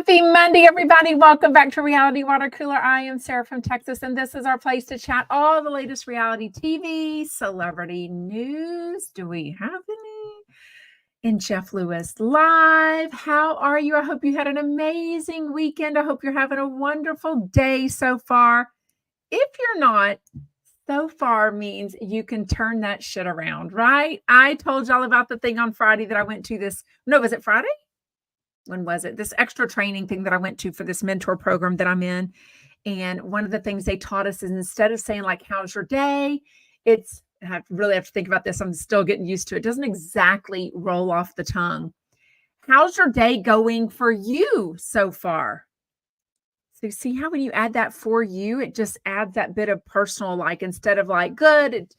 Happy Monday, everybody. Welcome back to Reality Water Cooler. I am Sarah from Texas, and this is our place to chat all the latest reality TV, celebrity news. Do we have any? In Jeff Lewis Live. How are you? I hope you had an amazing weekend. I hope you're having a wonderful day so far. If you're not, so far means you can turn that shit around, right? I told y'all about the thing on Friday that I went to was it Friday? When was it? This extra training thing that I went to for this mentor program that I'm in. And one of the things they taught us is instead of saying like, how's your day? I really have to think about this. I'm still getting used to it. It doesn't exactly roll off the tongue. How's your day going for you so far? So you see how when you add that for you, it just adds that bit of personal, like instead of like good, it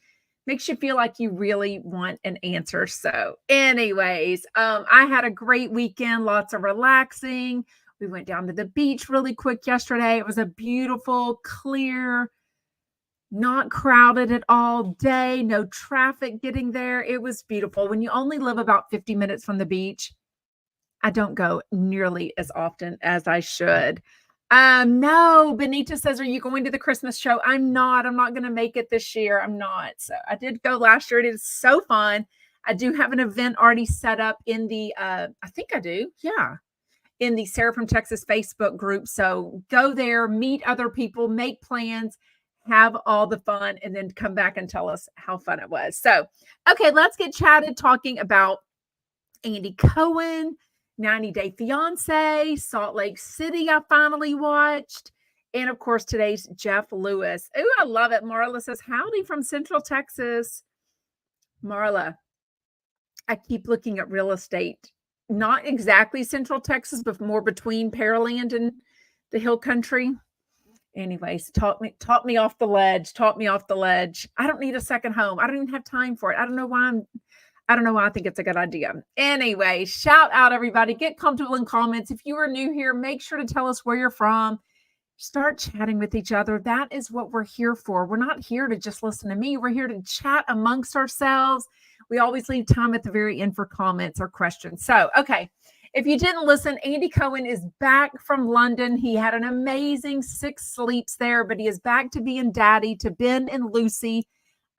makes you feel like you really want an answer. So anyways, I had a great weekend, lots of relaxing. We went down to the beach really quick yesterday. It was a beautiful, clear, not crowded at all day, no traffic getting there. It was beautiful. When you only live about 50 minutes from the beach, I don't go nearly as often as I should. No, Benita says, are you going to the Christmas show? I'm not going to make it this year. I'm not. So I did go last year. It is so fun. I do have an event already set up in the, I think I do. Yeah. In the Sarah from Texas Facebook group. So go there, meet other people, make plans, have all the fun, and then come back and tell us how fun it was. So, okay, let's get chatted talking about Andy Cohen, 90 Day Fiance, Salt Lake City I finally watched, and of course today's Jeff Lewis. Ooh, I love it. Marla says, howdy from Central Texas. Marla, I keep looking at real estate. Not exactly Central Texas, but more between Pearland and the Hill Country. Anyways, talk me off the ledge. Talk me off the ledge. I don't need a second home. I don't even have time for it. I don't know why I think it's a good idea. Anyway, shout out everybody. Get comfortable in comments. If you are new here, make sure to tell us where you're from. Start chatting with each other. That is what we're here for. We're not here to just listen to me. We're here to chat amongst ourselves. We always leave time at the very end for comments or questions. So, okay. If you didn't listen, Andy Cohen is back from London. He had an amazing 6 sleeps there, but he is back to being daddy to Ben and Lucy.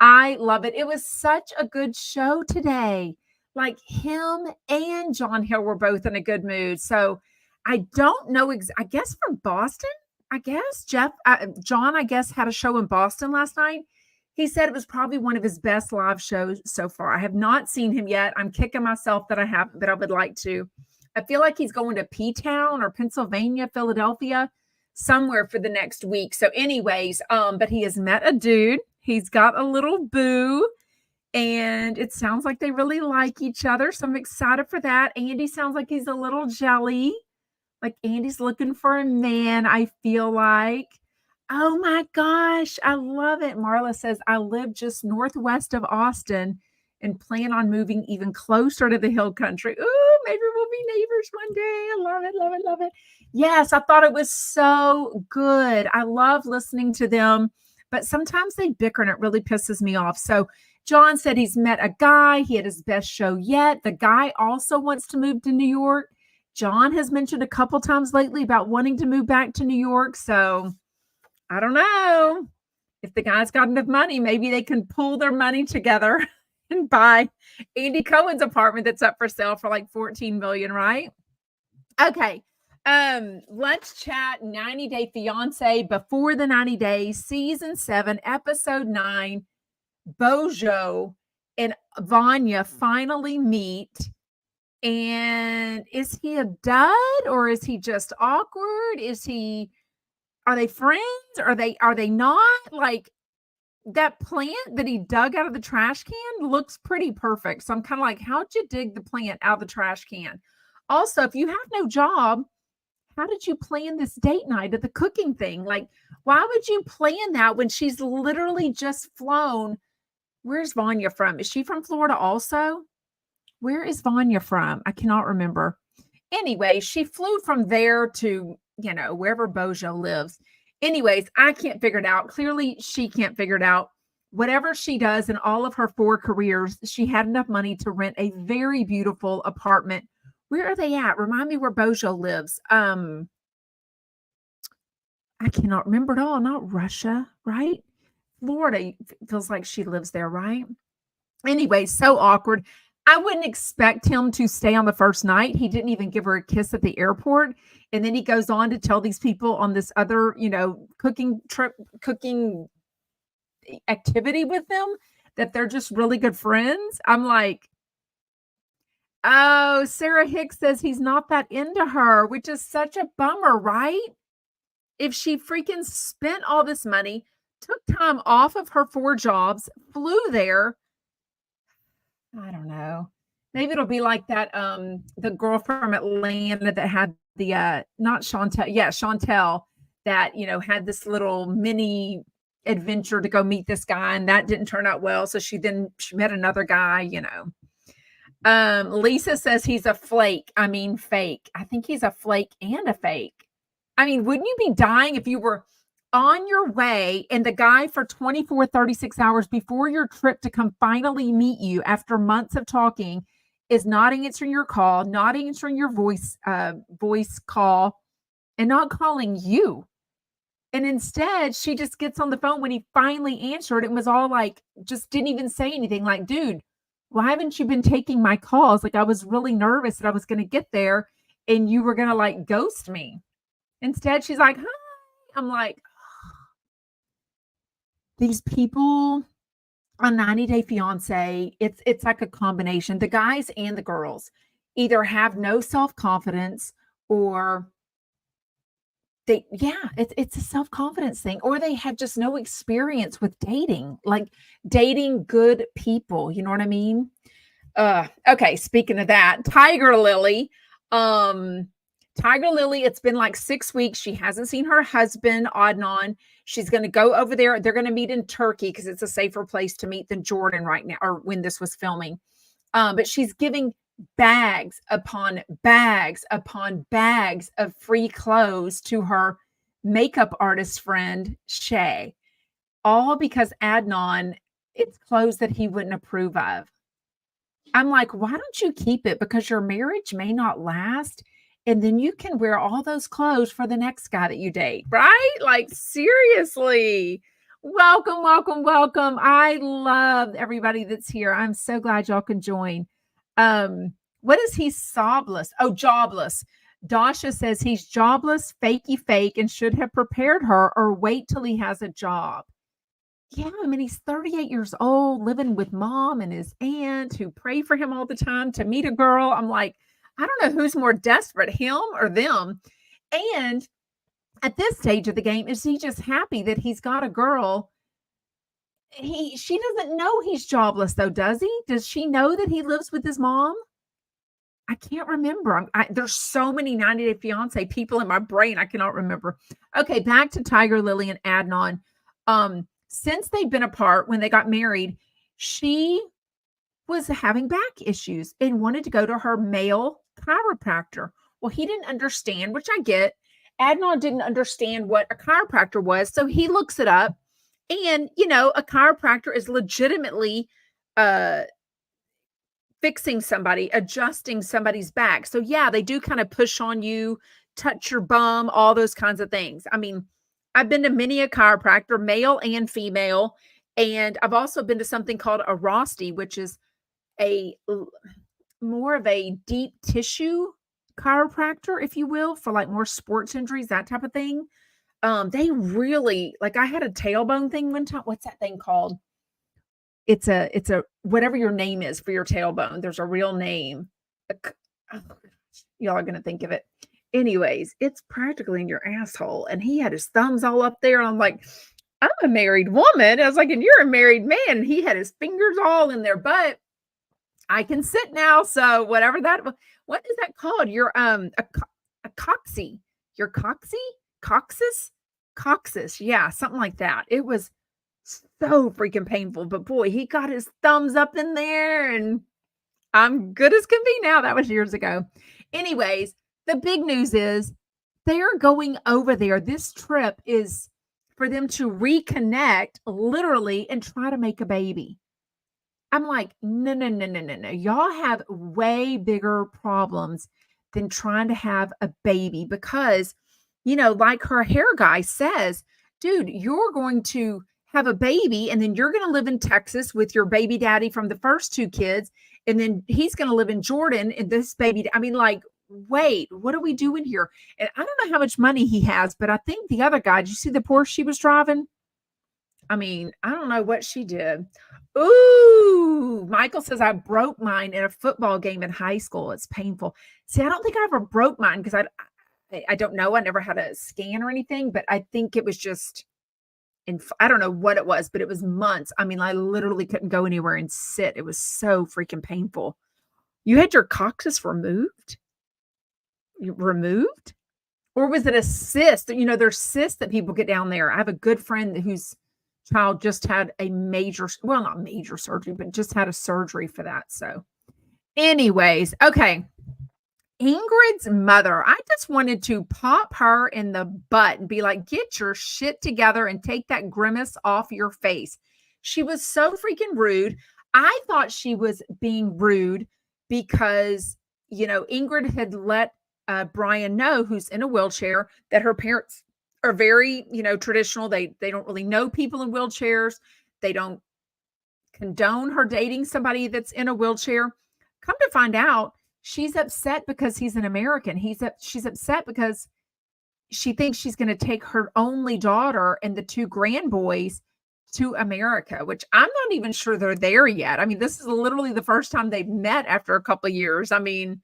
I love it. It was such a good show today. Like him and John Hill were both in a good mood. So I don't know. I guess from Boston, John, had a show in Boston last night. He said it was probably one of his best live shows so far. I have not seen him yet. I'm kicking myself that I haven't, but I would like to. I feel like he's going to P-Town or Pennsylvania, Philadelphia, somewhere for the next week. So anyways, but he has met a dude. He's got a little boo, and it sounds like they really like each other. So I'm excited for that. Andy sounds like he's a little jelly. Like Andy's looking for a man, I feel like. Oh my gosh, I love it. Marla says, I live just northwest of Austin and plan on moving even closer to the Hill Country. Ooh, maybe we'll be neighbors one day. I love it, love it, love it. Yes, I thought it was so good. I love listening to them, but sometimes they bicker and it really pisses me off. So John said he's met a guy. He had his best show yet. The guy also wants to move to New York. John has mentioned a couple times lately about wanting to move back to New York. So I don't know. If the guy's got enough money, maybe they can pool their money together and buy Andy Cohen's apartment that's up for sale for like $14 million, right? Okay. Let's chat 90 Day Fiance before the 90 days, season 7, episode 9. Bojo and Vana finally meet. And is he a dud or is he just awkward? Are they friends? Are they not? Like, that plant that he dug out of the trash can looks pretty perfect. So I'm kind of like, how'd you dig the plant out of the trash can? Also, if you have no job, how did you plan this date night at the cooking thing? Like, why would you plan that when she's literally just flown? Where's Vana from? Is she from Florida also? Where is Vana from? I cannot remember. Anyway, she flew from there to, wherever Bojo lives. Anyways, I can't figure it out. Clearly, she can't figure it out. Whatever she does in all of her 4 careers, she had enough money to rent a very beautiful apartment Where are they at? Remind me where Bojo lives. I cannot remember at all. Not Russia, right? Florida feels like she lives there, right? Anyway, so awkward. I wouldn't expect him to stay on the first night. He didn't even give her a kiss at the airport. And then he goes on to tell these people on this other, cooking activity with them that they're just really good friends. I'm like, oh, Sarah Hicks says he's not that into her, which is such a bummer, right? If she freaking spent all this money, took time off of her 4 jobs, flew there. I don't know. Maybe it'll be like that, the girl from Atlanta that had the, not Chantel. Yeah, Chantel that, had this little mini adventure to go meet this guy, and that didn't turn out well. So she met another guy, Lisa says he's a flake. I mean, fake. I think he's a flake and a fake. I mean, wouldn't you be dying if you were on your way and the guy for 24, 36 hours before your trip to come finally meet you after months of talking is not answering your call, not answering your voice call, and not calling you? And instead, she just gets on the phone when he finally answered and was all like, just didn't even say anything. Like, dude, why haven't you been taking my calls? Like, I was really nervous that I was going to get there and you were going to like ghost me. Instead, she's like, hi. I'm like, these people on 90 Day Fiance, it's like a combination. The guys and the girls either have no self-confidence or it's a self-confidence thing, or they have just no experience with dating, like dating good people. You know what I mean? Okay. Speaking of that, Tiger Lily, it's been like 6 weeks. She hasn't seen her husband, Adnan. She's going to go over there. They're going to meet in Turkey because it's a safer place to meet than Jordan right now, or when this was filming. But she's giving bags upon bags upon bags of free clothes to her makeup artist friend, Shay, all because Adnan, it's clothes that he wouldn't approve of. I'm like, why don't you keep it? Because your marriage may not last. And then you can wear all those clothes for the next guy that you date, right? Like, seriously. Welcome, welcome, welcome. I love everybody that's here. I'm so glad y'all can join. What is he? Sobless. Oh, jobless. Dasha says he's jobless, fakey fake, and should have prepared her or wait till he has a job. Yeah, I mean, he's 38 years old, living with mom and his aunt who pray for him all the time to meet a girl. I'm like, I don't know who's more desperate, him or them. And at this stage of the game, is he just happy that he's got a girl? She doesn't know he's jobless, though, does he? Does she know that he lives with his mom? I can't remember. There's so many 90 Day Fiance people in my brain. I cannot remember. Okay, back to Tiger Lily and Adnan. Since they've been apart, when they got married, she was having back issues and wanted to go to her male chiropractor. Well, he didn't understand, which I get. Adnan didn't understand what a chiropractor was. So he looks it up. And, a chiropractor is legitimately fixing somebody, adjusting somebody's back. So yeah, they do kind of push on you, touch your bum, all those kinds of things. I mean, I've been to many a chiropractor, male and female. And I've also been to something called a rhoslc, which is more of a deep tissue chiropractor, if you will, for like more sports injuries, that type of thing. They really, like, I had a tailbone thing one time. What's that thing called? It's a whatever your name is for your tailbone. There's a real name. Y'all are going to think of it. Anyways, it's practically in your asshole. And he had his thumbs all up there. And I'm like, I'm a married woman. I was like, and you're a married man. And he had his fingers all in there. But I can sit now. So whatever that, what is that called? You're a coxie. Your coxie? Coccyx. Yeah, something like that. It was so freaking painful. But boy, he got his thumbs up in there and I'm good as can be now. That was years ago. Anyways, the big news is they're going over there. This trip is for them to reconnect literally and try to make a baby. I'm like, no, no, no, no, no, no. Y'all have way bigger problems than trying to have a baby because, like her hair guy says, dude, you're going to have a baby and then you're going to live in Texas with your baby daddy from the first two kids. And then he's going to live in Jordan and this baby. I mean, like, wait, what are we doing here? And I don't know how much money he has, but I think the other guy, did you see the Porsche she was driving? I mean, I don't know what she did. Ooh, Michael says I broke mine in a football game in high school. It's painful. See, I don't think I ever broke mine because I don't know. I never had a scan or anything, but I think it was just I don't know what it was, but it was months. I mean, I literally couldn't go anywhere and sit. It was so freaking painful. You had your coccyx removed? Removed? Or was it a cyst? There's cysts that people get down there. I have a good friend whose child just had a major, well, not major surgery, but just had a surgery for that. So anyways, okay. Ingrid's mother, I just wanted to pop her in the butt and be like, get your shit together and take that grimace off your face. She was so freaking rude. I thought she was being rude because, Ingrid had let Brian know, who's in a wheelchair, that her parents are very, traditional. They don't really know people in wheelchairs. They don't condone her dating somebody that's in a wheelchair. Come to find out, she's upset because he's an American. She's upset because she thinks she's going to take her only daughter and the two grandboys to America, which I'm not even sure they're there yet. I mean, this is literally the first time they've met after a couple of years. I mean,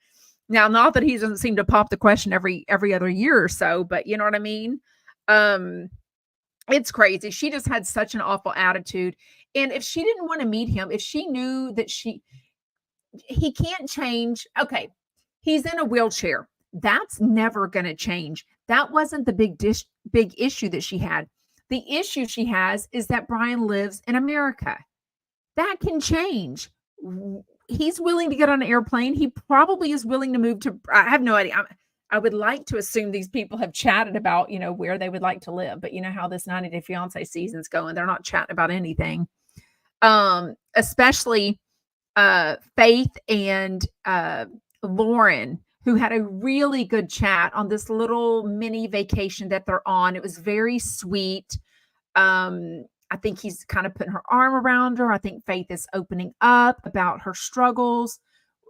now, not that he doesn't seem to pop the question every other year or so, but you know what I mean? It's crazy. She just had such an awful attitude. And if she didn't want to meet him, if she knew that he can't change. Okay. He's in a wheelchair. That's never going to change. That wasn't the big issue that she had. The issue she has is that Brian lives in America. That can change. He's willing to get on an airplane. He probably is willing to move to, I have no idea. I would like to assume these people have chatted about, where they would like to live, but you know how this 90 Day Fiance season's going. They're not chatting about anything. Especially Faith and Lauren, who had a really good chat on this little mini vacation that they're on. It was very sweet. I think he's kind of putting her arm around her. I think Faith is opening up about her struggles.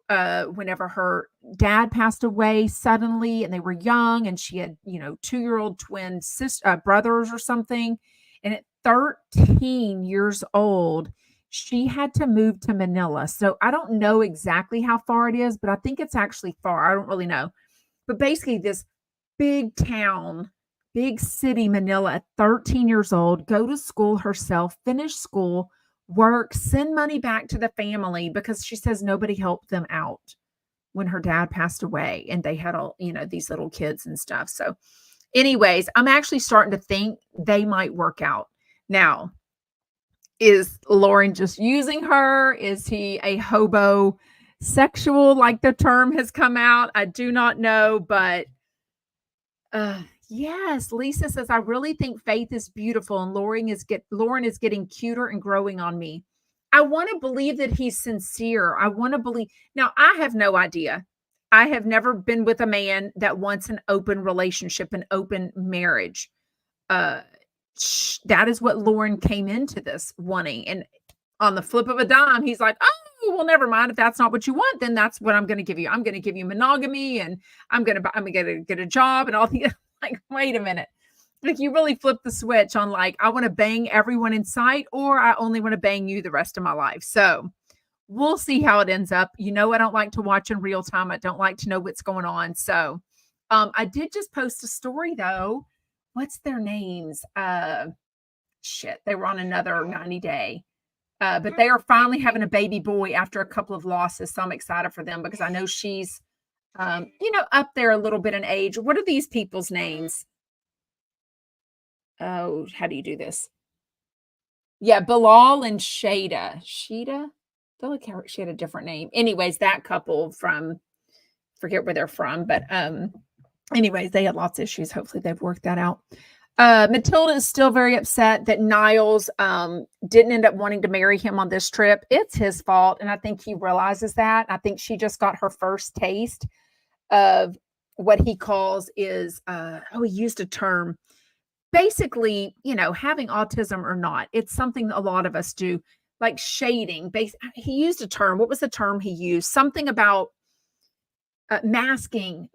Whenever her dad passed away suddenly and they were young and she had, 2-year-old twin brothers or something. And at 13 years old, she had to move to Manila. So I don't know exactly how far it is, but I think it's actually far. I don't really know. But basically this big town, big city, Manila, at 13 years old, go to school herself, finish school, work, send money back to the family because she says nobody helped them out when her dad passed away and they had all, these little kids and stuff. So anyways, I'm actually starting to think they might work out. Now, is Lauren just using her? Is he a hobo sexual, like the term has come out? I do not know, but yes, Lisa says, I really think Faith is beautiful and Lauren is getting cuter and growing on me. I want to believe that he's sincere. I want to believe. Now, I have no idea. I have never been with a man that wants an open relationship, an open marriage. That is what Lauren came into this wanting. And on the flip of a dime, he's like, oh, well, never mind. If that's not what you want, then that's what I'm going to give you. I'm going to give you monogamy and I'm going to get a job and all the, like, wait a minute. Like, you really flip the switch on, like, I want to bang everyone in sight or I only want to bang you the rest of my life. So we'll see how it ends up. I don't like to watch in real time. I don't like to know what's going on. So I did just post a story though. What's their names? They were on another 90 day. But they are finally having a baby boy after a couple of losses. So I'm excited for them because I know she's, up there a little bit in age. What are these people's names? Oh, how do you do this? Yeah, Bilal and Shada. Shida? I feel like she had a different name. Anyways, that couple forget where they're from, but anyways, they had lots of issues. Hopefully they've worked that out. Matilda is still very upset that Niles didn't end up wanting to marry him on this trip. It's his fault, and I think he realizes that. I think she just got her first taste of what he calls is, he used a term. Basically, having autism or not, it's something a lot of us do, like shading. He used a term. What was the term he used? Something about masking.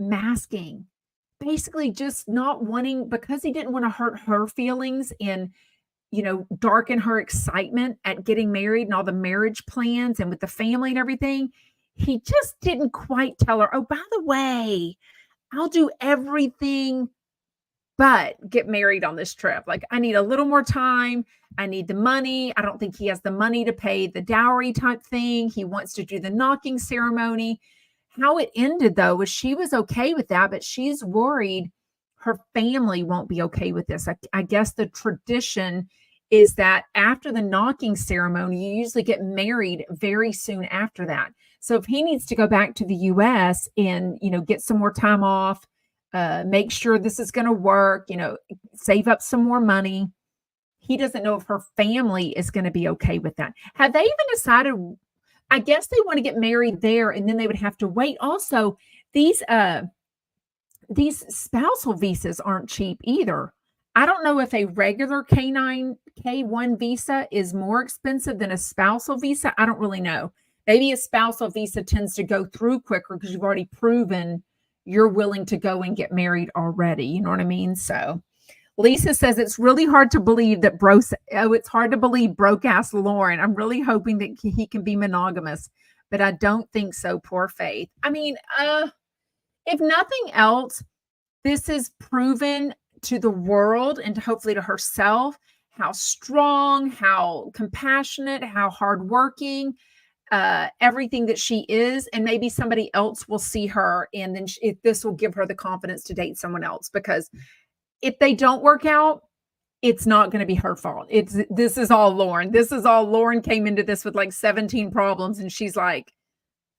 Basically, just not wanting, because he didn't want to hurt her feelings and darken her excitement at getting married and all the marriage plans and with the family and everything. He just didn't quite tell her, oh, by the way, I'll do everything but get married on this trip. Like, I need a little more time. I need the money. I don't think he has the money to pay the dowry type thing. He wants to do the knocking ceremony. How it ended, though, was she was okay with that, but she's worried her family won't be okay with this. I guess the tradition is that after the knocking ceremony, you usually get married very soon after that. So if he needs to go back to the U.S. and, get some more time off, make sure this is going to work, save up some more money, he doesn't know if her family is going to be okay with that. Have they even decided? I guess they want to get married there, and then they would have to wait. Also, these spousal visas aren't cheap either. I don't know if a regular K1 visa is more expensive than a spousal visa. I don't really know. Maybe a spousal visa tends to go through quicker because you've already proven you're willing to go and get married already. You know what I mean? So Lisa says it's really hard to believe that it's hard to believe broke-ass Lauren. I'm really hoping that he can be monogamous, but I don't think so. Poor Faith. I mean, if nothing else, this is proven to the world and hopefully to herself how strong, how compassionate, how hardworking, everything that she is. And maybe somebody else will see her, and then this will give her the confidence to date someone else, because if they don't work out, it's not going to be her fault. This is all Lauren. Lauren came into this with like 17 problems, and she's like,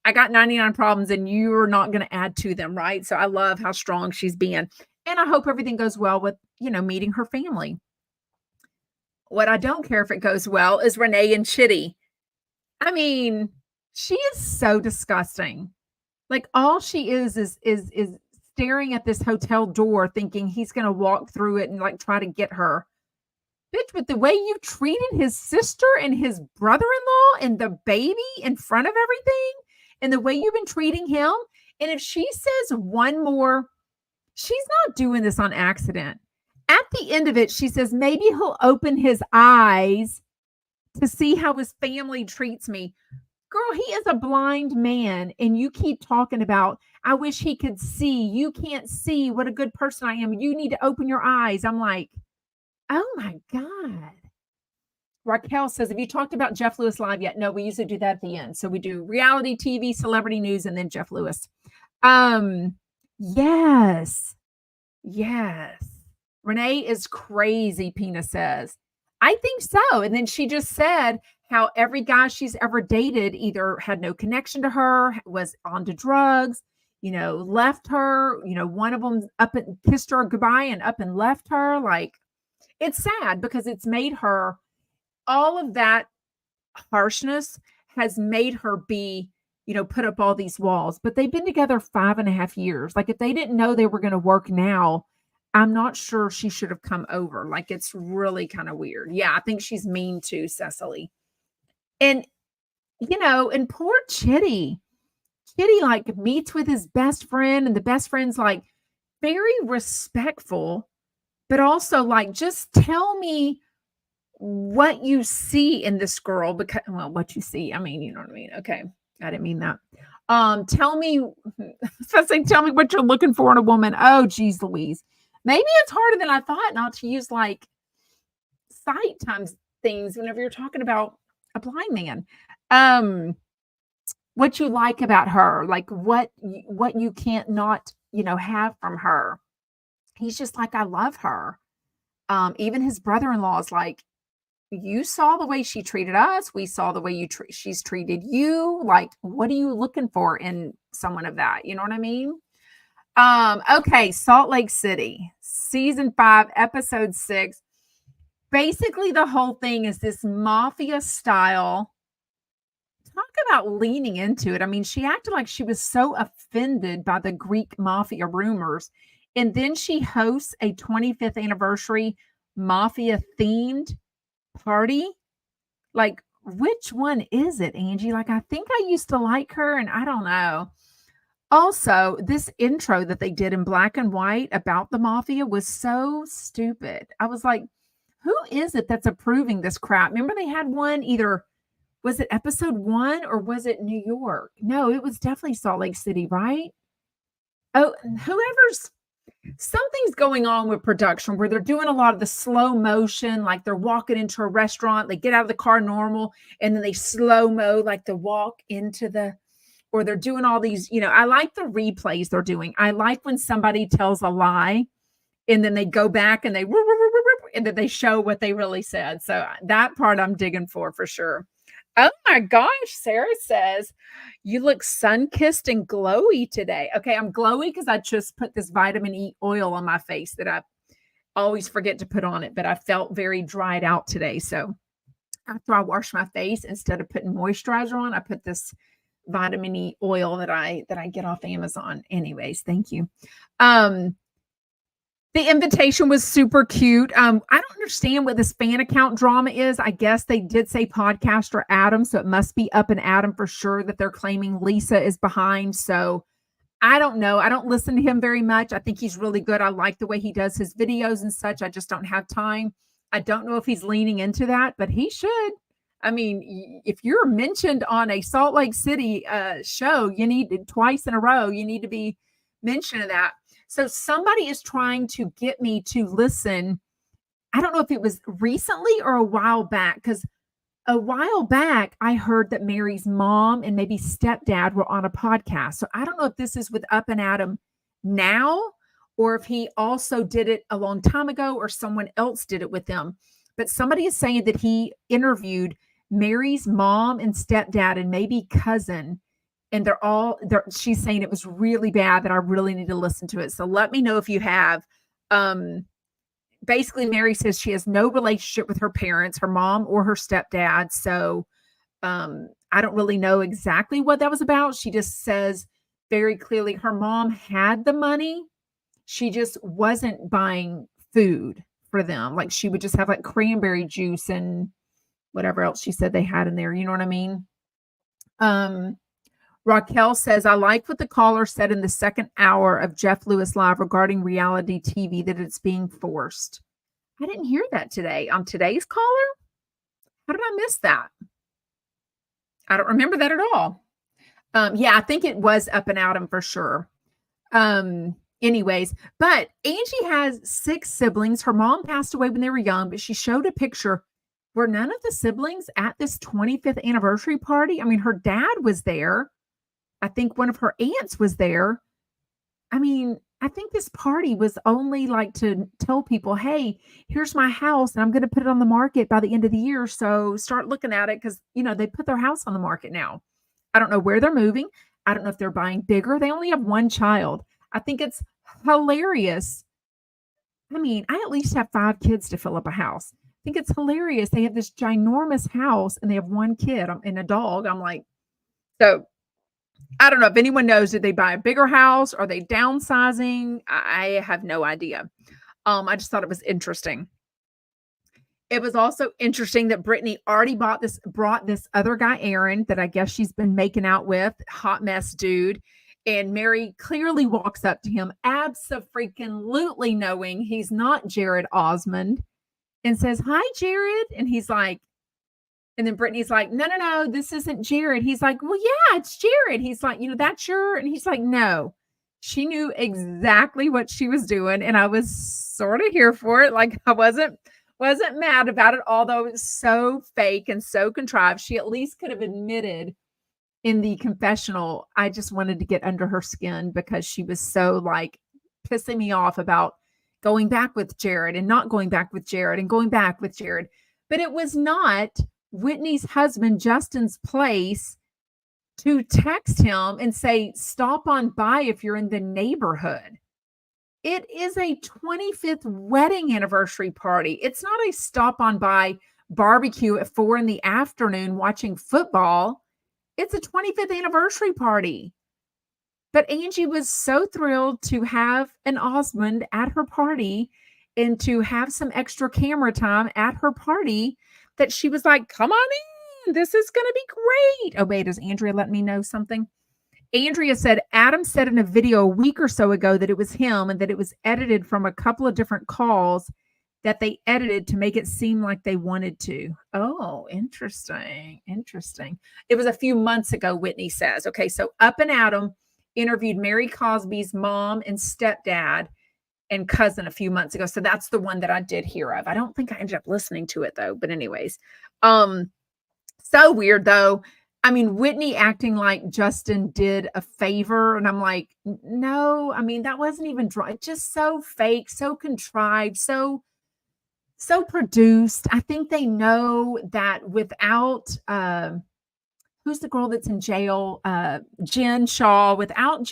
I got 99 problems and you're not going to add to them, right? So I love how strong she's being. And I hope everything goes well with, meeting her family. What I don't care if it goes well is Renee and Chitty. I mean, she is so disgusting. Like, all she is staring at this hotel door thinking he's going to walk through it and like try to get her. Bitch, with the way you treated his sister and his brother-in-law and the baby in front of everything, and the way you've been treating him. And if she says one more, she's not doing this on accident. At the end of it, she says, maybe he'll open his eyes to see how his family treats me. Girl, he is a blind man, and you keep talking about, I wish he could see. You can't see what a good person I am. You need to open your eyes. I'm like, oh my God. Raquel says, have you talked about Jeff Lewis live yet? No, we usually do that at the end. So we do reality TV, celebrity news, and then Jeff Lewis. Yes. Renee is crazy, Pina says. I think so. And then she just said how every guy she's ever dated either had no connection to her, was onto drugs, left her, one of them up and kissed her goodbye and up and left her. Like, it's sad because it's made her, all of that harshness has made her be, put up all these walls. But they've been together 5.5 years. Like, if they didn't know they were going to work now, I'm not sure she should have come over. Like, it's really kind of weird. Yeah, I think she's mean too, Cecily. And, and poor Chitty like meets with his best friend, and the best friend's like very respectful, but also like, just tell me what you see in this girl, because, well, what you see, I mean, you know what I mean? Okay. I didn't mean that. Tell me what you're looking for in a woman. Oh, geez, Louise. Maybe it's harder than I thought not to use like sight times things whenever you're talking about a blind man. What you like about her, like what you can't not, have from her. He's just like, I love her. Even his brother-in-law is like, you saw the way she treated us. We saw the way she's treated you. Like, what are you looking for in someone of that? You know what I mean? Okay. Salt Lake City. season 5, episode 6. Basically, the whole thing is this mafia style. Talk about leaning into it. I mean, she acted like she was so offended by the Greek mafia rumors. And then she hosts a 25th anniversary mafia themed party. Like, which one is it, Angie? Like, I think I used to like her, and I don't know. Also, this intro that they did in black and white about the mafia was so stupid. I was like, who is it that's approving this crap? Remember they had one, either was it episode 1 or was it New York? No, it was definitely Salt Lake City, right? Oh, something's going on with production where they're doing a lot of the slow motion, like they're walking into a restaurant, they get out of the car normal, and then they slow mo like the walk into the, or they're doing all these, I like the replays they're doing. I like when somebody tells a lie and then they go back and and then they show what they really said. So that part I'm digging for sure. Oh my gosh, Sarah says, you look sun-kissed and glowy today. Okay, I'm glowy because I just put this vitamin E oil on my face that I always forget to put on it, but I felt very dried out today. So after I wash my face, instead of putting moisturizer on, I put this vitamin E oil that I get off Amazon. Anyways, thank you. The invitation was super cute. I don't understand what this fan account drama is. I guess they did say podcaster Adam, so it must be Up and Adam for sure that they're claiming Lisa is behind. So I don't know. I don't listen to him very much. I think he's really good. I like the way he does his videos and such. I just don't have time. I don't know if he's leaning into that, but he should. I mean, if you're mentioned on a Salt Lake City show, you need twice in a row, you need to be mentioned of that. So somebody is trying to get me to listen. I don't know if it was recently or a while back, because a while back I heard that Mary's mom and maybe stepdad were on a podcast. So I don't know if this is with Up and Adam now, or if he also did it a long time ago or someone else did it with them. But somebody is saying that he interviewed Mary's mom and stepdad and maybe cousin. And she's saying it was really bad, that I really need to listen to it. So let me know if you have. Basically, Mary says she has no relationship with her parents, her mom or her stepdad. So I don't really know exactly what that was about. She just says very clearly her mom had the money. She just wasn't buying food for them. Like she would just have like cranberry juice and whatever else she said they had in there. You know what I mean? Raquel says, I like what the caller said in the second hour of Jeff Lewis Live regarding reality TV, that it's being forced. I didn't hear that today on today's caller. How did I miss that? I don't remember that at all. Yeah, I think it was Up and Adam for sure. Anyways, but Angie has 6 siblings. Her mom passed away when they were young, but she showed a picture. Were none of the siblings at this 25th anniversary party? I mean, her dad was there. I think one of her aunts was there. I mean, I think this party was only like to tell people, hey, here's my house and I'm going to put it on the market by the end of the year. So start looking at it because, they put their house on the market now. I don't know where they're moving. I don't know if they're buying bigger. They only have one child. I think it's hilarious. I mean, I at least have 5 kids to fill up a house. I think it's hilarious. They have this ginormous house and they have one kid and a dog. I'm like, so I don't know if anyone knows, did they buy a bigger house? Are they downsizing? I have no idea. I just thought it was interesting. It was also interesting that Brittany already brought this other guy, Aaron, that I guess she's been making out with, hot mess dude. And Mary clearly walks up to him, abso-freaking-lutely knowing he's not Jared Osmond, and says, hi, Jared. And he's like, and then Brittany's like, no, this isn't Jared. He's like, well, yeah, it's Jared. He's like, that's your, and he's like, no. She knew exactly what she was doing. And I was sort of here for it. Like I wasn't mad about it, although it was so fake and so contrived. She at least could have admitted in the confessional, I just wanted to get under her skin because she was so like pissing me off about going back with Jared and not going back with Jared and going back with Jared. But it was not Whitney's husband, Justin's place to text him and say, stop on by if you're in the neighborhood. It is a 25th wedding anniversary party. It's not a stop on by barbecue at 4 p.m. watching football. It's a 25th anniversary party. But Angie was so thrilled to have an Osmond at her party and to have some extra camera time at her party that she was like, come on in. This is going to be great. Oh, wait, does Andrea let me know something? Andrea said, Adam said in a video a week or so ago that it was him and that it was edited from a couple of different calls that they edited to make it seem like they wanted to. Oh, interesting. Interesting. It was a few months ago, Whitney says. Okay, so Up and Adam interviewed Mary Cosby's mom and stepdad and cousin a few months ago. So that's the one that I did hear of. I don't think I ended up listening to it though. But anyways, so weird though. I mean, Whitney acting like Justin did a favor. And I'm like, no, I mean, that wasn't even just so fake, so contrived, so produced. I think they know that without, who's the girl that's in jail? Jen Shaw, without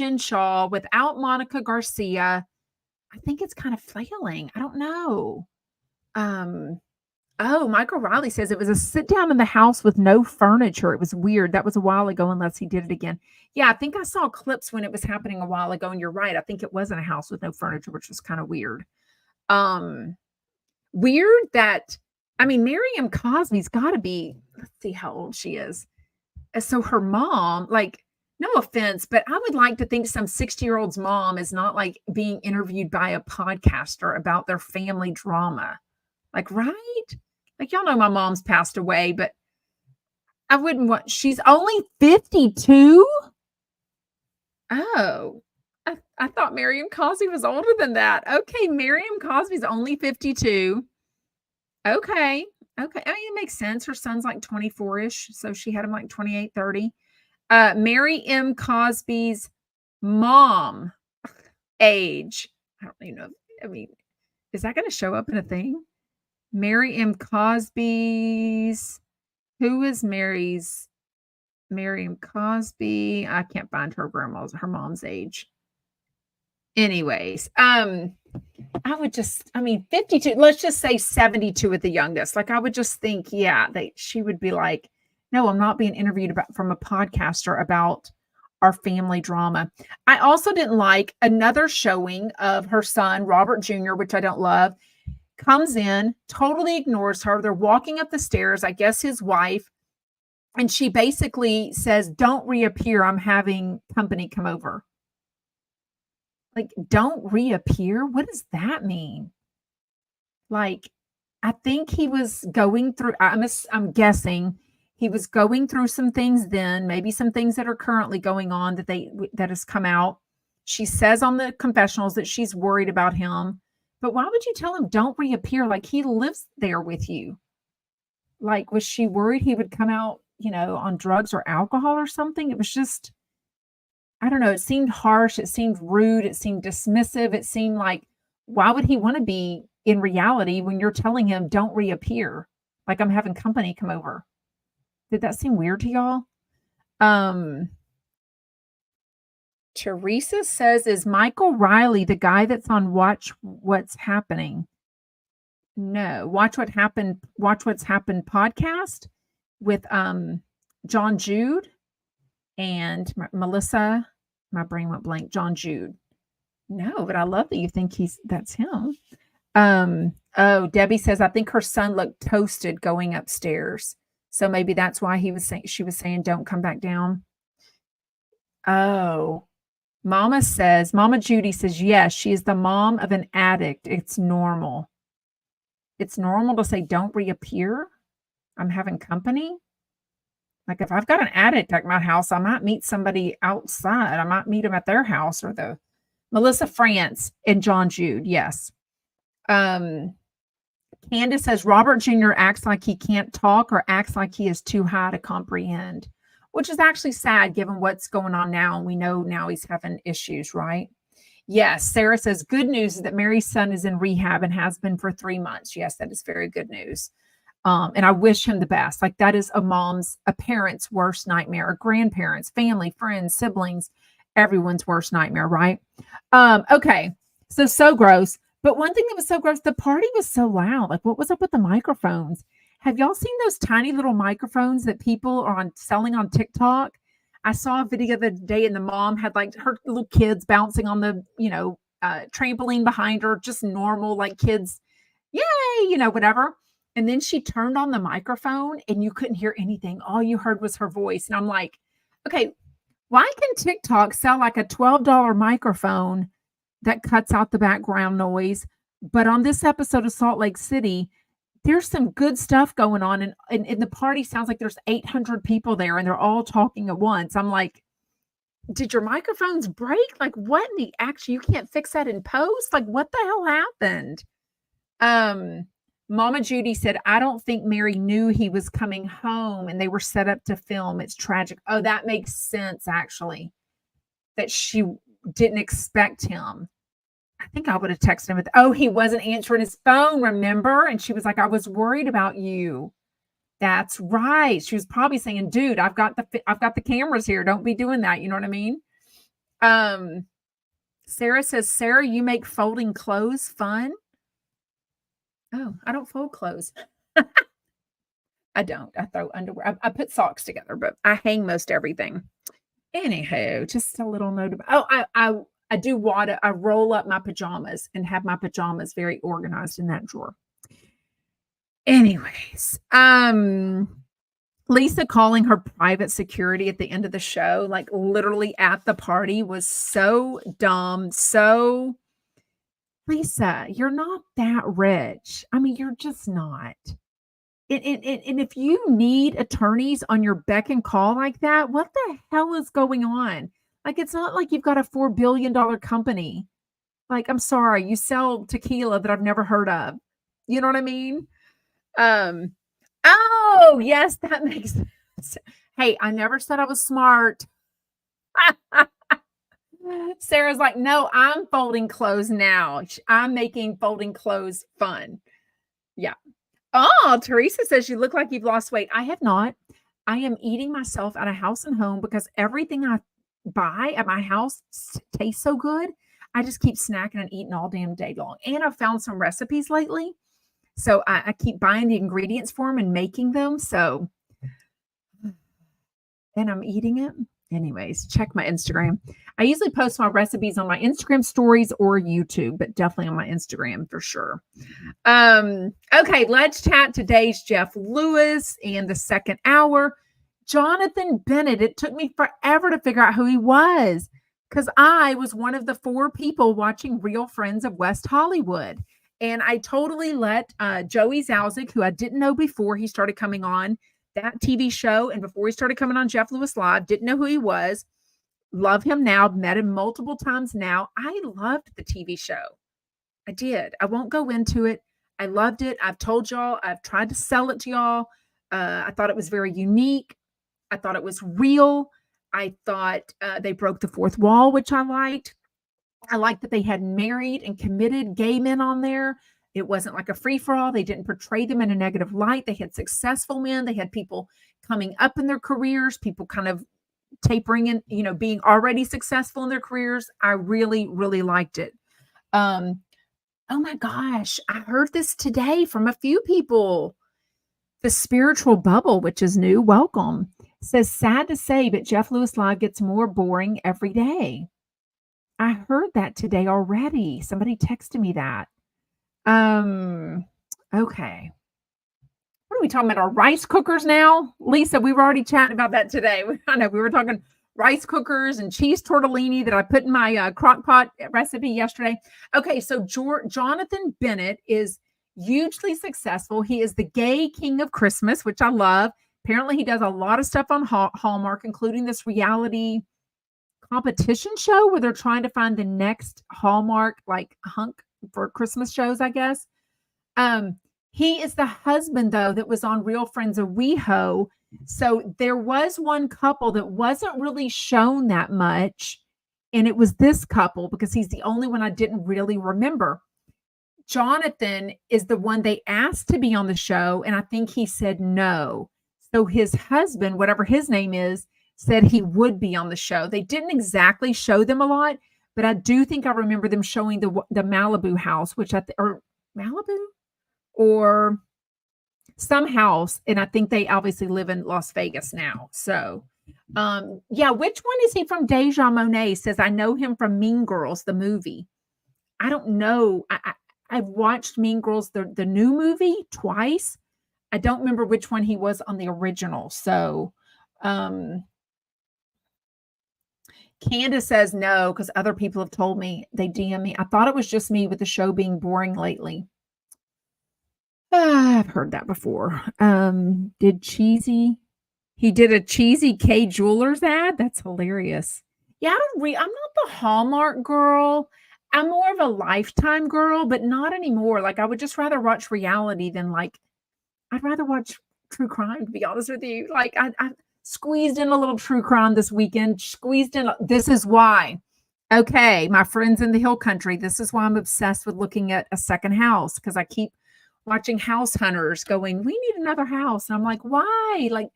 Monica Garcia, I think it's kind of flailing. I don't know. Oh, Michael Riley says it was a sit down in the house with no furniture. It was weird. That was a while ago, unless he did it again. Yeah, I think I saw clips when it was happening a while ago, and you're right. I think it was in a house with no furniture, which was kind of weird. Weird that, I mean, Miriam Cosby's got to be, let's see how old she is. So her mom, like, no offense, but I would like to think some 60-year-old's mom is not like being interviewed by a podcaster about their family drama. Like, right? Like, y'all know my mom's passed away, but I wouldn't want, she's only 52? Oh, I thought Miriam Cosby was older than that. Okay, Miriam Cosby's only 52. Okay. I mean, it makes sense. Her son's like 24-ish, so she had him like 28, 30. Mary M. Cosby's mom age. I don't even know. I mean, is that going to show up in a thing? Mary M. Cosby's. Who is Mary M. Cosby? I can't find her mom's age. Anyways, I mean, 52, let's just say 72 at the youngest. Like, I would just think, yeah, she would be like, no, I'm not being interviewed from a podcaster about our family drama. I also didn't like another showing of her son, Robert Jr., which I don't love, comes in, totally ignores her. They're walking up the stairs, I guess his wife, and she basically says, don't reappear. I'm having company come over. Like, don't reappear? What does that mean? Like, I think he was going through, I'm guessing he was going through some things then, maybe some things that are currently going on that has come out. She says on the confessionals that she's worried about him, but why would you tell him don't reappear? Like, he lives there with you. Like, was she worried he would come out, on drugs or alcohol or something? It was just, I don't know. It seemed harsh. It seemed rude. It seemed dismissive. It seemed like, why would he want to be in reality when you're telling him don't reappear? Like, I'm having company come over. Did that seem weird to y'all? Teresa says, is Michael Riley the guy that's on Watch What's Happening? No, Watch What's Happened podcast with John Jude and Melissa. My brain went blank. John Jude. No, but I love that you think that's him. Oh, Debbie says, I think her son looked toasted going upstairs. So maybe that's why she was saying, don't come back down. Oh, Mama Judy says, yes, she is the mom of an addict. It's normal. It's normal to say, don't reappear. I'm having company. Like, if I've got an addict at my house, I might meet somebody outside. I might meet them at their house, or the Melissa France and John Jude. Yes. Candace says Robert Jr. acts like he can't talk or acts like he is too high to comprehend, which is actually sad given what's going on now. And we know now he's having issues, right? Yes. Sarah says, good news is that Mary's son is in rehab and has been for 3 months. Yes, that is very good news. And I wish him the best. Like, that is a parent's worst nightmare, a grandparents, family, friends, siblings, everyone's worst nightmare, right? Okay. So gross. But one thing that was so gross, the party was so loud. Like, what was up with the microphones? Have y'all seen those tiny little microphones that people are selling on TikTok? I saw a video the other day, and the mom had like her little kids bouncing on the, trampoline behind her, just normal, like kids, yay, whatever. And then she turned on the microphone and you couldn't hear anything. All you heard was her voice. And I'm like, okay, why can TikTok sell like a $12 microphone that cuts out the background noise? But on this episode of Salt Lake City, there's some good stuff going on. And the party sounds like there's 800 people there and they're all talking at once. I'm like, did your microphones break? Like, what in the action? You can't fix that in post? Like, what the hell happened? Mama Judy said, I don't think Mary knew he was coming home and they were set up to film. It's tragic. Oh, that makes sense, actually, that she didn't expect him. I think I would have texted him with, he wasn't answering his phone, remember? And she was like, I was worried about you. That's right. She was probably saying, dude, I've got the cameras here. Don't be doing that. You know what I mean? Sarah says, Sarah, you make folding clothes fun? Oh, I don't fold clothes. I don't. I throw underwear. I put socks together, but I hang most everything. Anyhow, just a little note about, I do water. I roll up my pajamas and have my pajamas very organized in that drawer. Anyways, Lisa calling her private security at the end of the show, like literally at the party, was so dumb. So, Lisa, you're not that rich. I mean, you're just not. And if you need attorneys on your beck and call like that, what the hell is going on? Like, it's not like you've got a $4 billion company. Like, I'm sorry, you sell tequila that I've never heard of. You know what I mean? Oh, yes, that makes sense. Hey, I never said I was smart. Sarah's like, no, I'm folding clothes now. I'm making folding clothes fun. Yeah. Oh, Teresa says you look like you've lost weight. I have not. I am eating myself out of house and home because everything I buy at my house tastes so good. I just keep snacking and eating all damn day long. And I've found some recipes lately. So I keep buying the ingredients for them and making them. So, and I'm eating it. Anyways, check my Instagram. I usually post my recipes on my Instagram stories or YouTube, but definitely on my Instagram for sure. Okay, let's chat today's Jeff Lewis and the second hour. Jonathan Bennett. It took me forever to figure out who he was because I was one of the 4 people watching Real Friends of West Hollywood. And I totally let Joey Zalzik, who I didn't know before he started coming on that TV show, and before he started coming on Jeff Lewis Live, didn't know who he was. Love him now. Met him multiple times now. I loved the TV show. I did. I won't go into it. I loved it. I've told y'all. I've tried to sell it to y'all. I thought it was very unique. I thought it was real. I thought they broke the fourth wall, which I liked. I liked that they had married and committed gay men on there. It wasn't like a free-for-all. They didn't portray them in a negative light. They had successful men. They had people coming up in their careers, people kind of tapering in, being already successful in their careers. I really, really liked it. Oh my gosh, I heard this today from a few people. The Spiritual Bubble, which is new, welcome, says, sad to say, but Jeff Lewis Live gets more boring every day. I heard that today already. Somebody texted me that. Okay. What are we talking about? Our rice cookers now? Lisa, we were already chatting about that today. I know we were talking rice cookers and cheese tortellini that I put in my crock pot recipe yesterday. Okay, so Jonathan Bennett is hugely successful. He is the gay king of Christmas, which I love. Apparently, he does a lot of stuff on Hallmark, including this reality competition show where they're trying to find the next Hallmark like hunk for Christmas shows, I guess. He is the husband, though, that was on Real Friends of WeHo. So there was one couple that wasn't really shown that much, and it was this couple because he's the only one I didn't really remember. Jonathan is the one they asked to be on the show, and I think he said no. So his husband, whatever his name is, said he would be on the show. They didn't exactly show them a lot, but I do think I remember them showing the Malibu house, which or Malibu or some house, and I think they obviously live in Las Vegas now. So, yeah, which one is he from? Deja Monet says, I know him from Mean Girls, the movie. I don't know. I've watched Mean Girls, the new movie, twice. I don't remember which one he was on the original. So, Candace says no, because other people have told me, they DM me. I thought it was just me with the show being boring lately. I've heard that before. He did a cheesy K Jewelers ad. That's hilarious. Yeah, I'm not the Hallmark girl. I'm more of a Lifetime girl, but not anymore. Like, I would just rather watch reality than I'd rather watch true crime, to be honest with you. Like, I squeezed in a little true crime this weekend. This is why. Okay, my friends in the Hill Country, this is why I'm obsessed with looking at a second house, because I keep watching House Hunters going, we need another house. And I'm like, why? Like,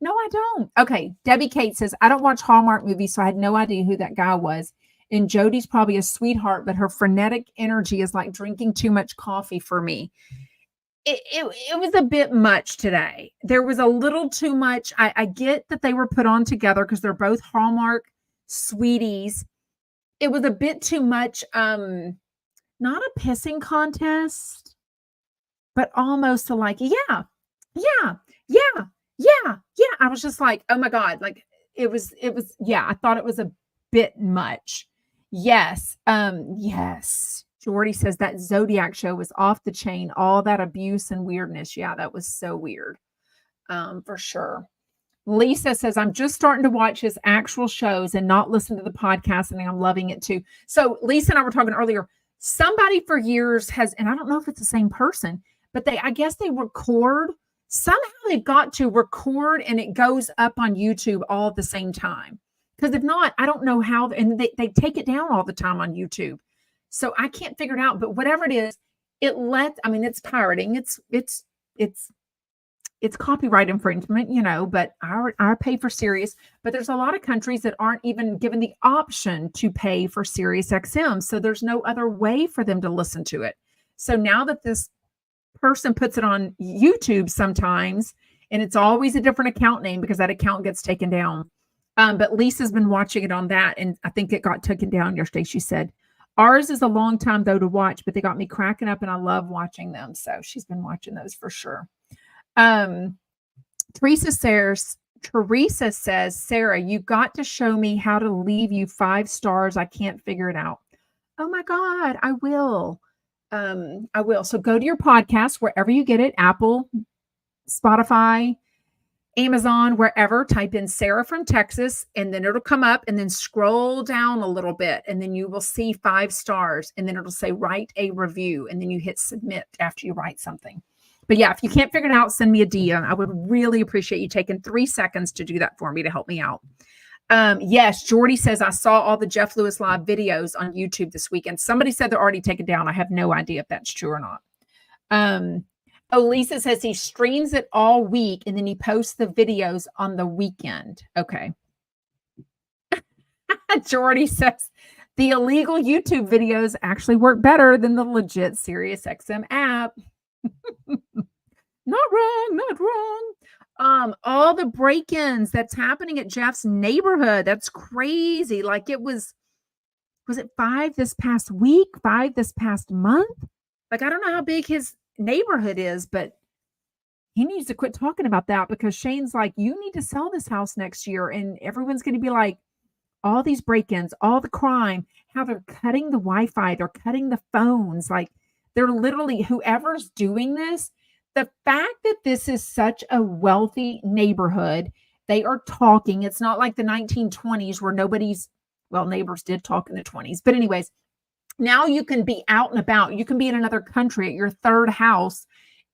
no, I don't. Okay, Debbie Kate says, I don't watch Hallmark movies, so I had no idea who that guy was. And Jodie's probably a sweetheart, but her frenetic energy is like drinking too much coffee for me. It was a bit much today. There was a little too much. I get that they were put on together because they're both Hallmark sweeties. It was a bit too much. Not a pissing contest, but almost to like, yeah. I was just like, oh my God. Like it was, yeah, I thought it was a bit much. Yes. Yes. Jordy says that Zodiac show was off the chain. All that abuse and weirdness. Yeah, that was so weird. For sure. Lisa says, I'm just starting to watch his actual shows and not listen to the podcast, and I'm loving it too. So Lisa and I were talking earlier. Somebody for years has, and I don't know if it's the same person, but I guess they record. Somehow they've got to record and it goes up on YouTube all at the same time. Because if not, I don't know how, and they take it down all the time on YouTube. So I can't figure it out, but whatever it is, it's pirating. It's copyright infringement, but I pay for Sirius, but there's a lot of countries that aren't even given the option to pay for Sirius XM. So there's no other way for them to listen to it. So now that this person puts it on YouTube sometimes, and it's always a different account name because that account gets taken down. But Lisa's been watching it on that, and I think it got taken down yesterday. She said, ours is a long time though to watch, but they got me cracking up and I love watching them. So she's been watching those for sure. Teresa says, Sarah, you got to show me how to leave you 5 stars. I can't figure it out. Oh my God, I will. So go to your podcast, wherever you get it, Apple, Spotify, Amazon, wherever, type in Sarah from Texas, and then it'll come up, and then scroll down a little bit, and then you will see 5 stars, and then it'll say write a review, and then you hit submit after you write something. But yeah, if you can't figure it out, send me a DM. I would really appreciate you taking 3 seconds to do that for me to help me out. Yes, Jordy says, I saw all the Jeff Lewis live videos on YouTube this weekend. Somebody said they're already taken down. I have no idea if that's true or not. Lisa says he streams it all week and then he posts the videos on the weekend. Okay. Jordy says the illegal YouTube videos actually work better than the legit SiriusXM app. Not wrong. All the break-ins that's happening at Jeff's neighborhood. That's crazy. Like was it 5 this past week, 5 this past month? Like, I don't know how big his neighborhood is, but he needs to quit talking about that, because Shane's like, you need to sell this house next year. And everyone's going to be like, all these break-ins, all the crime, how they're cutting the Wi-Fi, they're cutting the phones. Like, they're literally, whoever's doing this, the fact that this is such a wealthy neighborhood, they are talking. It's not like the 1920s where neighbors did talk in the 20s. But anyways, now you can be out and about. You can be in another country at your third house,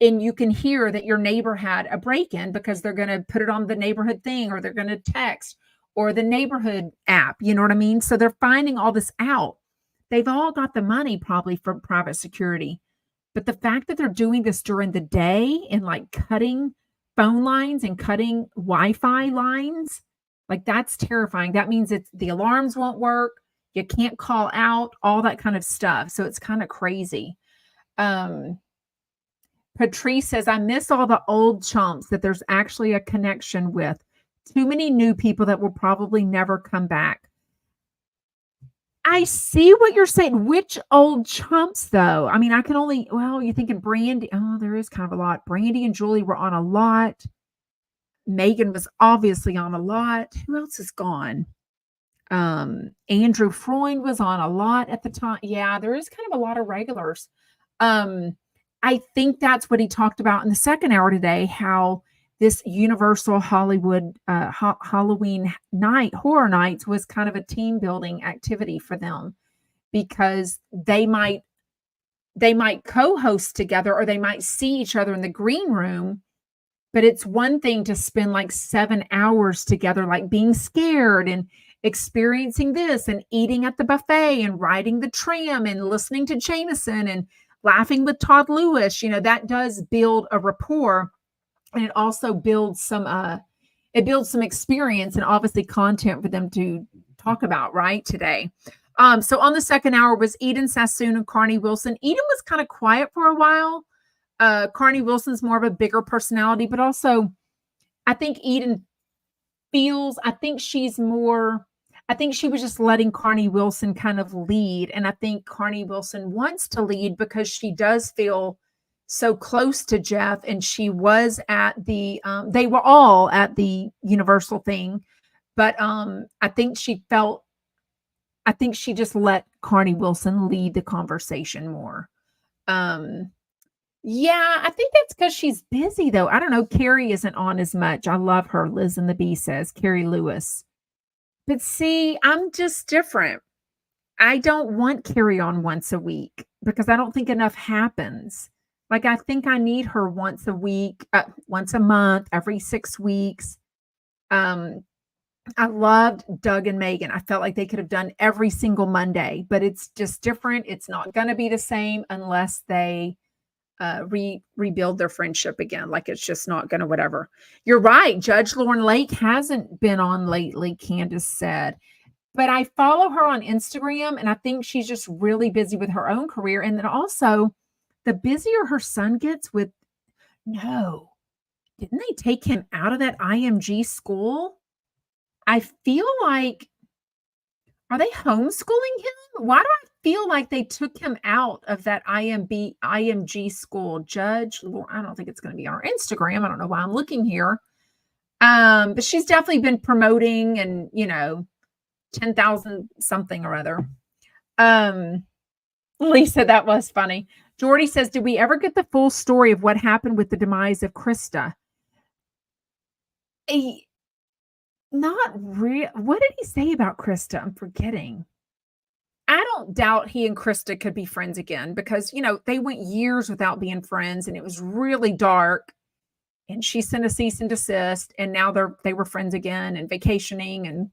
and you can hear that your neighbor had a break-in because they're going to put it on the neighborhood thing, or they're going to text, or the neighborhood app. You know what I mean? So they're finding all this out. They've all got the money probably from private security. But the fact that they're doing this during the day and like cutting phone lines and cutting Wi-Fi lines, like, that's terrifying. That means the alarms won't work. You can't call out, all that kind of stuff. So it's kind of crazy. Patrice says, I miss all the old chumps that there's actually a connection with. Too many new people that will probably never come back. I see what you're saying. Which old chumps, though? I mean, I can only, well, you're thinking Brandy. Oh, there is kind of a lot. Brandy and Julie were on a lot. Megan was obviously on a lot. Who else is gone? Andrew Freund was on a lot at the time. Yeah, there is kind of a lot of regulars. I think that's what he talked about in the second hour today, how this Universal Hollywood Halloween night, horror nights, was kind of a team building activity for them, because they might co-host together, or they might see each other in the green room. But it's one thing to spend like 7 hours together, like being scared and experiencing this and eating at the buffet and riding the tram and listening to Jameson and laughing with Todd Lewis. That does build a rapport. And it also builds some experience and obviously content for them to talk about right today. So on the second hour was Eden Sassoon and Carney Wilson. Eden was kind of quiet for a while. Carney Wilson's more of a bigger personality, but also I think Eden I think she was just letting Carney Wilson kind of lead. And I think Carney Wilson wants to lead because she does feel so close to Jeff, and she was at they were all at the Universal thing, but I think she just let Carney Wilson lead the conversation more. Yeah, I think that's because she's busy, though. I don't know. Carrie isn't on as much. I love her. Liz and the Bee says, Carrie Lewis. But see, I'm just different. I don't want Carrie on once a week because I don't think enough happens. Like, I think I need her once a week, once a month, every 6 weeks. I loved Doug and Megan. I felt like they could have done every single Monday, but it's just different. It's not going to be the same unless they rebuild their friendship again. Like, it's just not going to whatever. You're right. Judge Lauren Lake hasn't been on lately, Candace said. But I follow her on Instagram, and I think she's just really busy with her own career. And then also, the busier her son gets with, no, didn't they take him out of that IMG school? I feel like, are they homeschooling him? Why do I feel like they took him out of that IMG school? Judge, I don't think it's going to be on our Instagram. I don't know why I'm looking here. But she's definitely been promoting and, 10,000 something or other. Lisa, that was funny. Jordy says, did we ever get the full story of what happened with the demise of Krista? Not real. What did he say about Krista? I'm forgetting. I don't doubt he and Krista could be friends again because, they went years without being friends and it was really dark. And she sent a cease and desist, and now they were friends again and vacationing and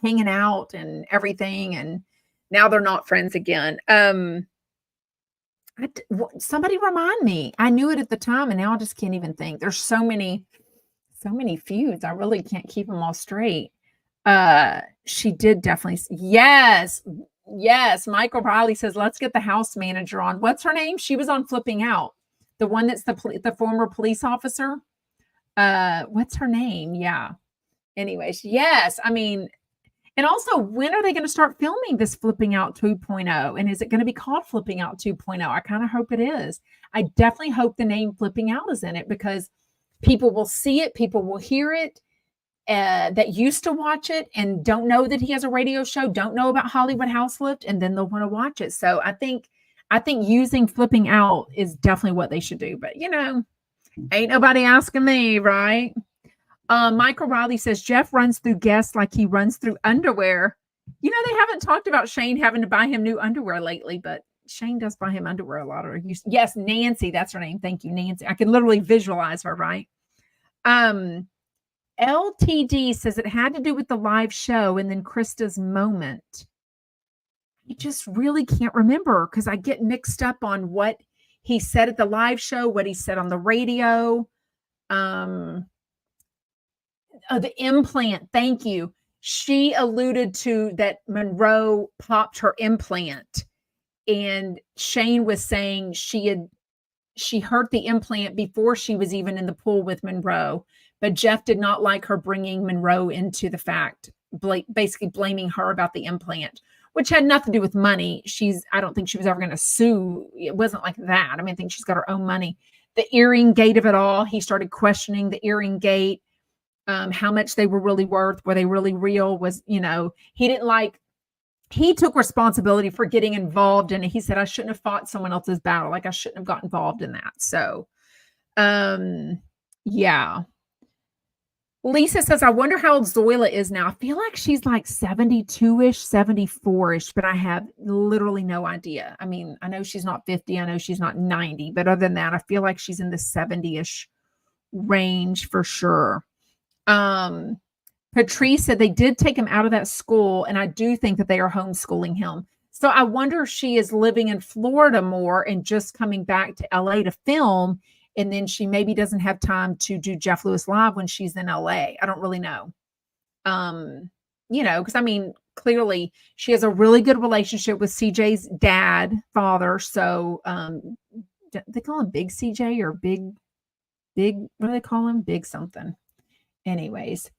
hanging out and everything. And now they're not friends again. Somebody remind me. I knew it at the time, and now I just can't even think. There's so many feuds. I really can't keep them all straight. She did definitely. Yes. Michael Riley says, let's get the house manager on. What's her name? She was on Flipping Out. The one that's the former police officer. What's her name? Yeah. Anyways, yes. I mean, and also, when are they going to start filming this Flipping Out 2.0? And is it going to be called Flipping Out 2.0? I kind of hope it is. I definitely hope the name Flipping Out is in it because people will see it. People will hear it that used to watch it and don't know that he has a radio show, don't know about Hollywood House Flip, and then they'll want to watch it. So I think using Flipping Out is definitely what they should do. But, ain't nobody asking me, right? Michael Riley says, Jeff runs through guests like he runs through underwear. They haven't talked about Shane having to buy him new underwear lately, but Shane does buy him underwear a lot. Yes, Nancy, that's her name. Thank you, Nancy. I can literally visualize her, right? LTD says it had to do with the live show and then Krista's moment. I just really can't remember because I get mixed up on what he said at the live show, what he said on the radio. The implant. Thank you. she alluded to that Monroe popped her implant, and Shane was saying she hurt the implant before she was even in the pool with Monroe, but Jeff did not like her bringing Monroe into the fact, basically blaming her about the implant, which had nothing to do with money. I don't think she was ever going to sue. It wasn't like that. I mean, I think she's got her own money. The earring gate of it all, he started questioning the earring gate, how much they were really worth. Were they really real? He took responsibility for getting involved in it. He said, I shouldn't have fought someone else's battle. Like, I shouldn't have got involved in that. So, yeah. Lisa says, I wonder how old Zoila is now. I feel like she's like 72-ish, 74-ish, but I have literally no idea. I mean, I know she's not 50. I know she's not 90, but other than that, I feel like she's in the 70-ish range for sure. Patrice said they did take him out of that school, and I do think that they are homeschooling him. So I wonder if she is living in Florida more and just coming back to LA to film, and then she maybe doesn't have time to do Jeff Lewis Live when she's in LA. I don't really know. Because I mean, clearly she has a really good relationship with CJ's father. So they call him Big CJ or Big, what do they call him? Big something. Anyways.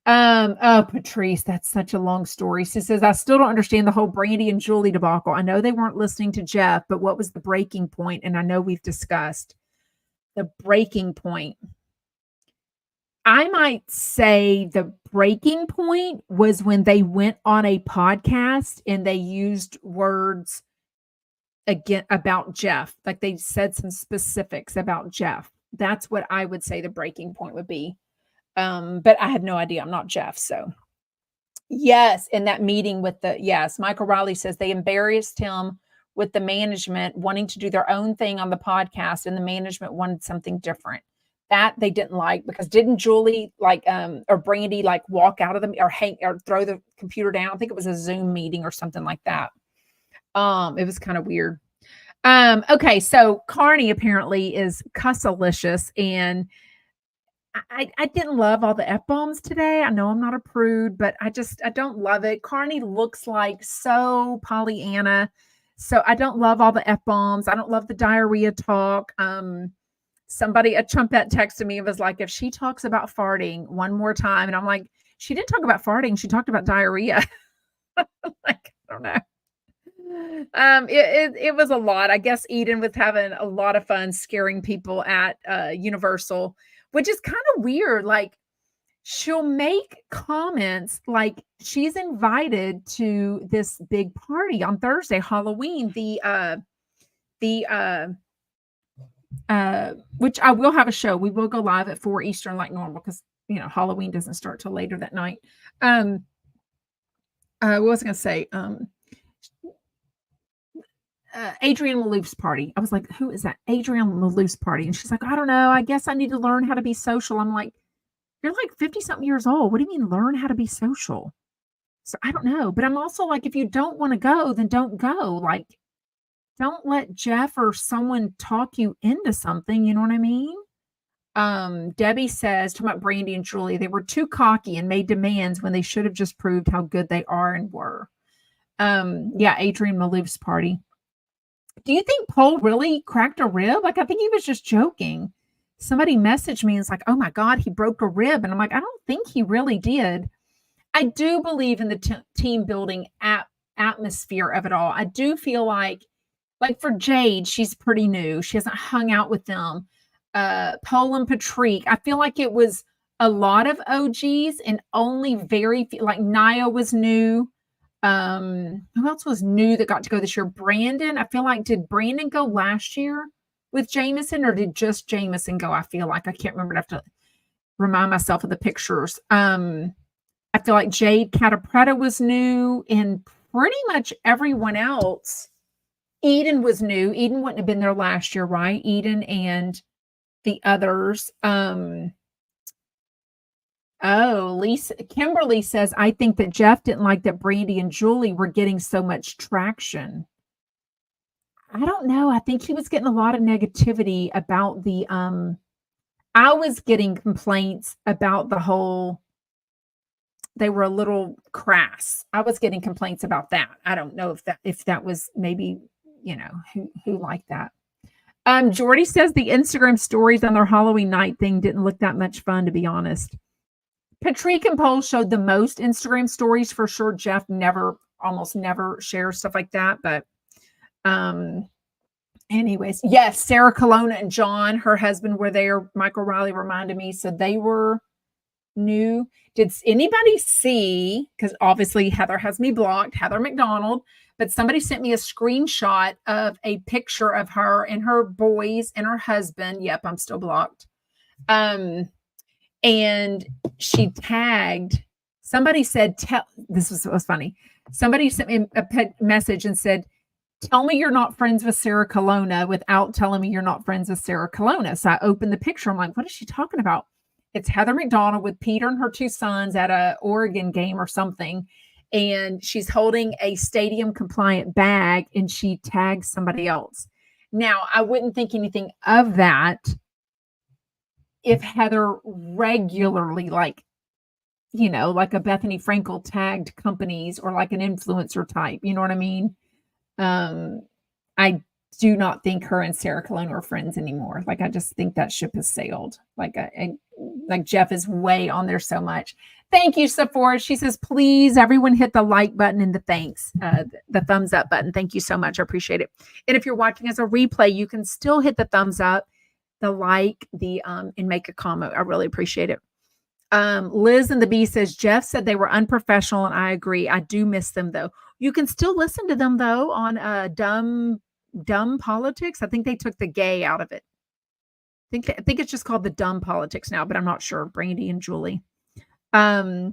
Patrice, that's such a long story. She says, I still don't understand the whole Brandy and Julie debacle. I know they weren't listening to Jeff, but what was the breaking point? And I know we've discussed the breaking point. I might say the breaking point was when they went on a podcast and they used words again about Jeff. Like they said some specifics about Jeff. That's what I would say the breaking point would be. But I had no idea. I'm not Jeff. So yes. In that meeting with Michael Riley says they embarrassed him with the management wanting to do their own thing on the podcast, and the management wanted something different. That they didn't like, because didn't Julie or Brandy walk out of them or throw the computer down? I think it was a Zoom meeting or something like that. It was kind of weird. Okay. So Carney apparently is cussalicious, and I didn't love all the F-bombs today. I know I'm not a prude, but I don't love it. Carney looks like so Pollyanna. So I don't love all the F-bombs. I don't love the diarrhea talk. Somebody, a Chumpette texted me and was like, if she talks about farting one more time, and I'm like, she didn't talk about farting. She talked about diarrhea. I don't know. It was a lot. I guess Eden was having a lot of fun scaring people at Universal, which is kind of weird. Like, she'll make comments like she's invited to this big party on Thursday, Halloween, which I will have a show. We will go live at 4 Eastern like normal, because Halloween doesn't start till later that night. What was I going to say? Adrienne Malouf's party. I was like, who is that? Adrienne Malouf's party. And she's like, I don't know. I guess I need to learn how to be social. I'm like, you're like 50 something years old. What do you mean learn how to be social? So I don't know. But I'm also like, if you don't want to go, then don't go. Like, don't let Jeff or someone talk you into something. You know what I mean? Debbie says, talking about Brandy and Julie, they were too cocky and made demands when they should have just proved how good they are and were. Adrienne Malouf's party. Do you think Paul really cracked a rib? Like, I think he was just joking. Somebody messaged me and it's like, oh my God, he broke a rib. And I'm like, I don't think he really did. I do believe in the team building atmosphere of it all. I do feel like for Jade, she's pretty new. She hasn't hung out with them. Paul and Patrick, I feel like it was a lot of OGs and only very few, like Nia was new. Who else was new that got to go this year? Brandon. I feel like, did Brandon go last year with Jameson, or did just Jameson go? I feel like I can't remember. I have to remind myself of the pictures. I feel like Jade Catapretta was new, and pretty much everyone else. Eden was new. Eden wouldn't have been there last year, right? Eden and the others. Kimberly says, I think that Jeff didn't like that Brandy and Julie were getting so much traction. I don't know. I think he was getting a lot of negativity about the, I was getting complaints about the whole they were a little crass. I was getting complaints about that. I don't know if that was maybe, who liked that. Jordy says the Instagram stories on their Halloween night thing didn't look that much fun, to be honest. Patrick and Paul showed the most Instagram stories for sure. Jeff almost never shares stuff like that. But anyways, yes, Sarah Colonna and John, her husband, were there. Michael Riley reminded me. So they were new. Did anybody see, because obviously Heather has me blocked, Heather McDonald, but somebody sent me a screenshot of a picture of her and her boys and her husband. Yep, I'm still blocked. And she tagged, somebody said, this was funny. Somebody sent me a message and said, tell me you're not friends with Sarah Colonna without telling me you're not friends with Sarah Colonna. So I opened the picture. I'm like, what is she talking about? It's Heather McDonald with Peter and her two sons at a Oregon game or something. And she's holding a stadium compliant bag and she tags somebody else. Now, I wouldn't think anything of that if Heather regularly, like a Bethany Frankel tagged companies or like an influencer type, you know what I mean? I do not think her and Sarah Colonna are friends anymore. Like, I just think that ship has sailed. Like Jeff is way on there so much. Thank you, Sephora. She says, please, everyone hit the like button and the thanks, the thumbs up button. Thank you so much. I appreciate it. And if you're watching as a replay, you can still hit the thumbs up, the like, and make a comment. I really appreciate it. Liz and the Bee says, Jeff said they were unprofessional, and I agree. I do miss them, though. You can still listen to them, though, on Dumb Politics. I think they took the gay out of it. I think it's just called the Dumb Politics now, but I'm not sure. Brandy and Julie. I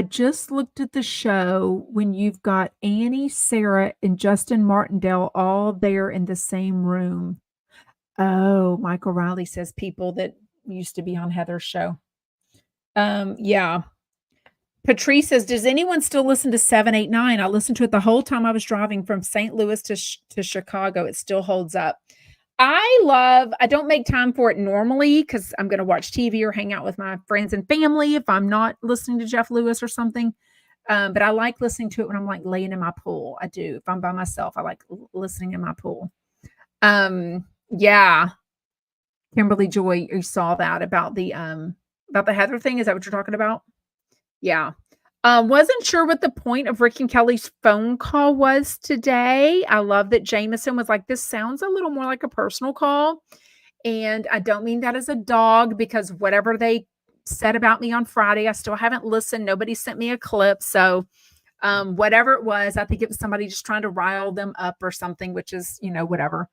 just looked at the show when you've got Annie, Sarah, and Justin Martindale all there in the same room. Oh, Michael Riley says people that used to be on Heather's show. Yeah. Patrice says, does anyone still listen to 789? I listened to it the whole time I was driving from St. Louis to Chicago. It still holds up. I don't make time for it normally because I'm going to watch TV or hang out with my friends and family if I'm not listening to Jeff Lewis or something. But I like listening to it when I'm like laying in my pool. I do. If I'm by myself, I like listening in my pool. Yeah. Kimberly Joy, you saw that about the Heather thing. Is that what you're talking about? Yeah. Wasn't sure what the point of Rick and Kelly's phone call was today. I love that Jameson was like, this sounds a little more like a personal call. And I don't mean that as a dog, because whatever they said about me on Friday, I still haven't listened. Nobody sent me a clip. So whatever it was, I think it was somebody just trying to rile them up or something, which is, whatever.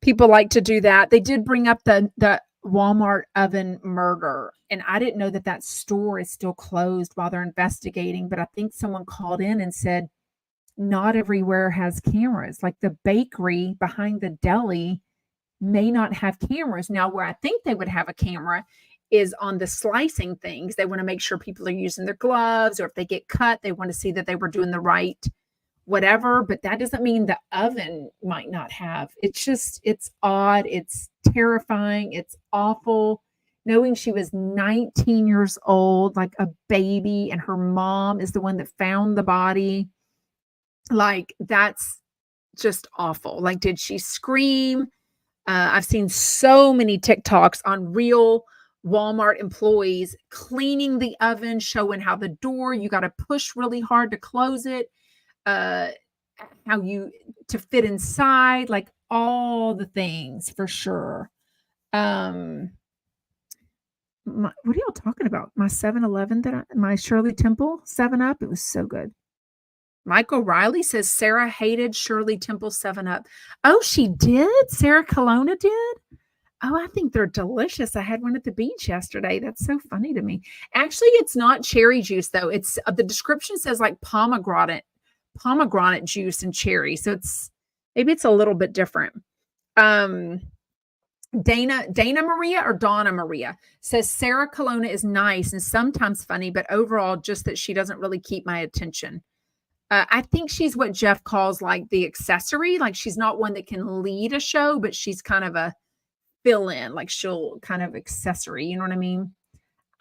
People like to do that. They did bring up the Walmart oven murder. And I didn't know that store is still closed while they're investigating. But I think someone called in and said, not everywhere has cameras. Like the bakery behind the deli may not have cameras. Now, where I think they would have a camera is on the slicing things. They want to make sure people are using their gloves, or if they get cut, they want to see that they were doing the right whatever. But that doesn't mean the oven might not have. It's odd. It's terrifying. It's awful. Knowing she was 19 years old, like a baby, and her mom is the one that found the body. Like, that's just awful. Like, did she scream? I've seen so many TikToks on real Walmart employees cleaning the oven, showing how the door, you got to push really hard to close it, how to fit inside, like all the things for sure. What are y'all talking about? My 7-Eleven my Shirley Temple 7-Up. It was so good. Michael Riley says Sarah hated Shirley Temple 7-Up. Oh, she did? Sarah Colonna did? Oh, I think they're delicious. I had one at the beach yesterday. That's so funny to me. Actually, it's not cherry juice though. It's the description says like pomegranate juice and cherry. So maybe it's a little bit different. Dana Maria or Donna Maria says Sarah Colonna is nice and sometimes funny, but overall just that she doesn't really keep my attention. I think she's what Jeff calls like the accessory. Like, she's not one that can lead a show, but she's kind of a fill-in. Like, she'll kind of accessory. You know what I mean?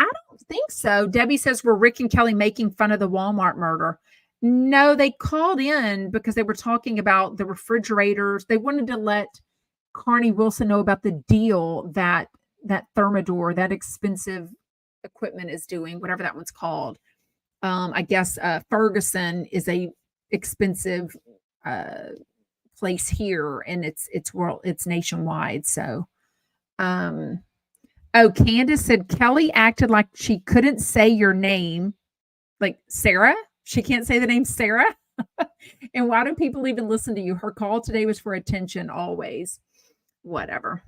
I think so. Debbie says, were Rick and Kelly making fun of the Walmart murder? No, they called in because they were talking about the refrigerators. They wanted to let Carney Wilson know about the deal that Thermador, that expensive equipment, is doing, whatever that one's called. I guess Ferguson is a expensive place here, and it's nationwide. So, Candace said Kelly acted like she couldn't say your name, like Sarah. She can't say the name Sarah. And why do people even listen to you? Her call today was for attention always. Whatever.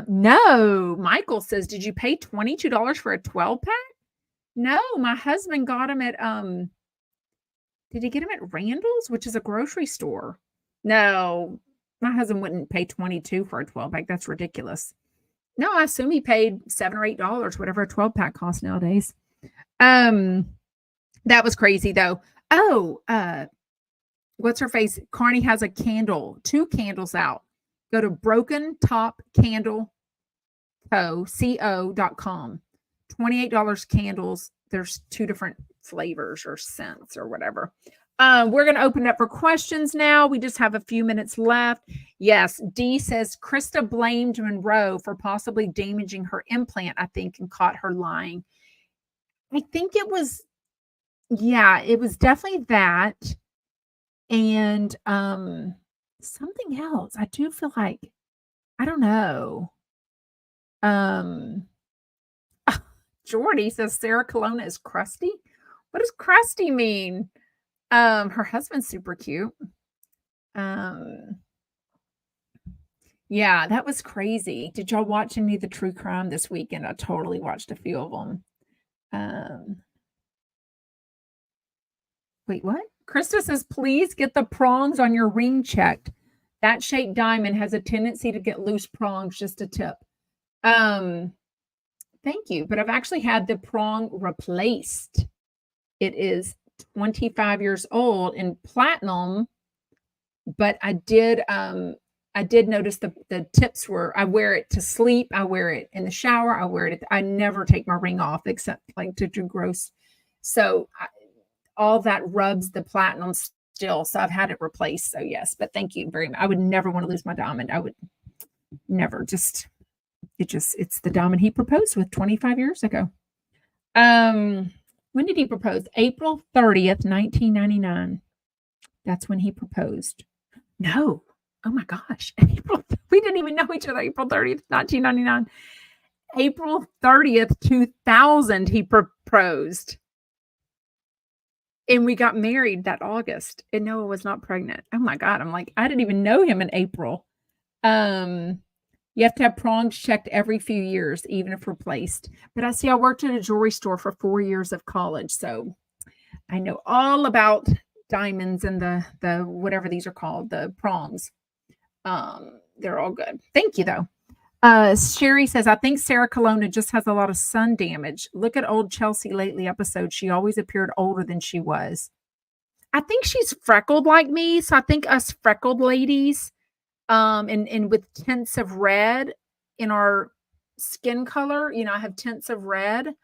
No, Michael says, did you pay $22 for a 12-pack? No, my husband got him at, did he get him at Randall's, which is a grocery store? No, my husband wouldn't pay $22 for a 12-pack. That's ridiculous. No, I assume he paid $7 or $8, whatever a 12-pack costs nowadays. That was crazy though. Oh, what's her face? Carney has a candle, 2 candles out. Go to brokentopcandleco.com. $28 candles. There's 2 different flavors or scents or whatever. We're going to open it up for questions now. We just have a few minutes left. Yes, Dee says Krista blamed Monroe for possibly damaging her implant, I think, and caught her lying. I think it was definitely that. And something else. I do feel like, I don't know. Jordy says Sarah Colonna is crusty. What does crusty mean? Her husband's super cute. Yeah, that was crazy. Did y'all watch any of the true crime this weekend? I totally watched a few of them. Wait, what? Krista says, please get the prongs on your ring checked. That shaped diamond has a tendency to get loose prongs, just a tip. Thank you. But I've actually had the prong replaced. It is 25 years old in platinum, but I did notice the tips were, I wear it to sleep. I wear it in the shower. I never take my ring off except like to do gross. So all that rubs the platinum still. So I've had it replaced. So yes, but thank you very much. I would never want to lose my diamond. I would never it's the diamond he proposed with 25 years ago. When did he propose? April 30th, 1999. That's when he proposed. No. Oh my gosh. We didn't even know each other. April 30th, 1999. April 30th, 2000, he proposed. And we got married that August. And Noah was not pregnant. Oh my God. I'm like, I didn't even know him in April. You have to have prongs checked every few years, even if replaced. But I worked at a jewelry store for 4 years of college. So I know all about diamonds and the whatever these are called, the prongs. They're all good. Thank you, though. Sherry says, I think Sarah Colonna just has a lot of sun damage. Look at old Chelsea Lately episode. She always appeared older than she was. I think she's freckled like me. So I think us freckled ladies, and with tints of red in our skin color, I have tints of red.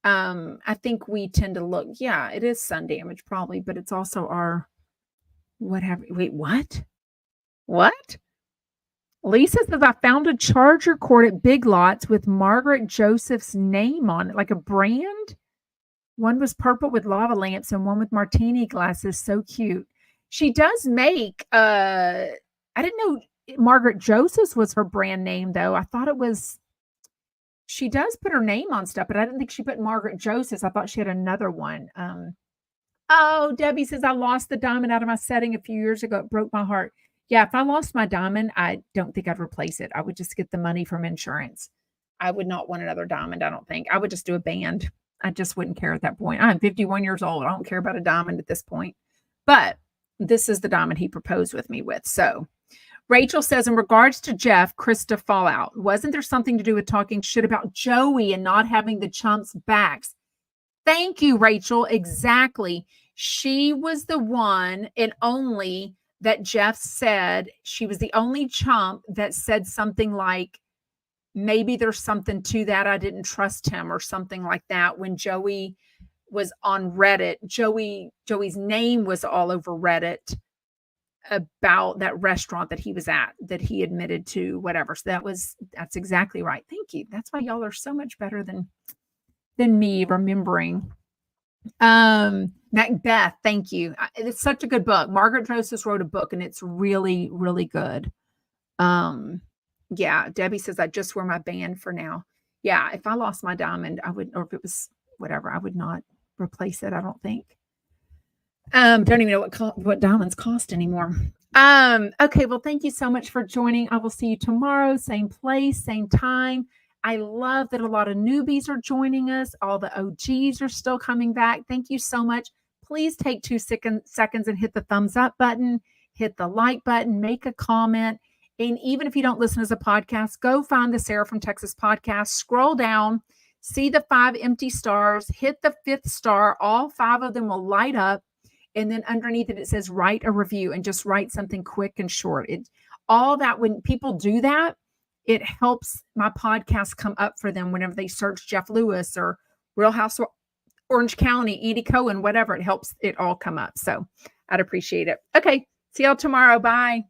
I think we tend to look, it is sun damage probably, but it's also our, wait, what? What? Lisa says, I found a charger cord at Big Lots with Margaret Joseph's name on it, like a brand. One was purple with lava lamps and one with martini glasses. So cute. She does make, I didn't know Margaret Joseph's was her brand name, though. I thought it was, she does put her name on stuff, but I didn't think she put Margaret Joseph's. I thought she had another one. Debbie says, I lost the diamond out of my setting a few years ago. It broke my heart. Yeah, if I lost my diamond, I don't think I'd replace it. I would just get the money from insurance. I would not want another diamond, I don't think. I would just do a band. I just wouldn't care at that point. I'm 51 years old. I don't care about a diamond at this point. But this is the diamond he proposed with me with. So Rachel says, in regards to Jeff, Krista fallout, wasn't there something to do with talking shit about Joey and not having the Chumps backs? Thank you, Rachel. Exactly. She was the one and only that Jeff said, she was the only chump that said something like, maybe there's something to that. I didn't trust him or something like that. When Joey was on Reddit, Joey's name was all over Reddit about that restaurant that he was at, that he admitted to, whatever. So that's exactly right. Thank you. That's why y'all are so much better than me remembering. Macbeth, thank you. It's such a good book. Margaret Drosis wrote a book and it's really, really good. Yeah, Debbie says I just wear my band for now. Yeah, if I lost my diamond, I would, or if it was whatever, I would not replace it, I don't think. Don't even know what diamonds cost anymore. Okay, well, thank you so much for joining. I will see you tomorrow, same place, same time. I love that a lot of newbies are joining us. All the OGs are still coming back. Thank you so much. Please take 2 seconds and hit the thumbs up button, hit the like button, make a comment. And even if you don't listen as a podcast, go find the Sarah from Texas podcast, scroll down, see the 5 empty stars, hit the 5th star. All 5 of them will light up. And then underneath it says, write a review, and just write something quick and short. All that, when people do that, it helps my podcast come up for them whenever they search Jeff Lewis or Real House Orange County, Edie Cohen, whatever. It helps it all come up. So I'd appreciate it. Okay. See y'all tomorrow. Bye.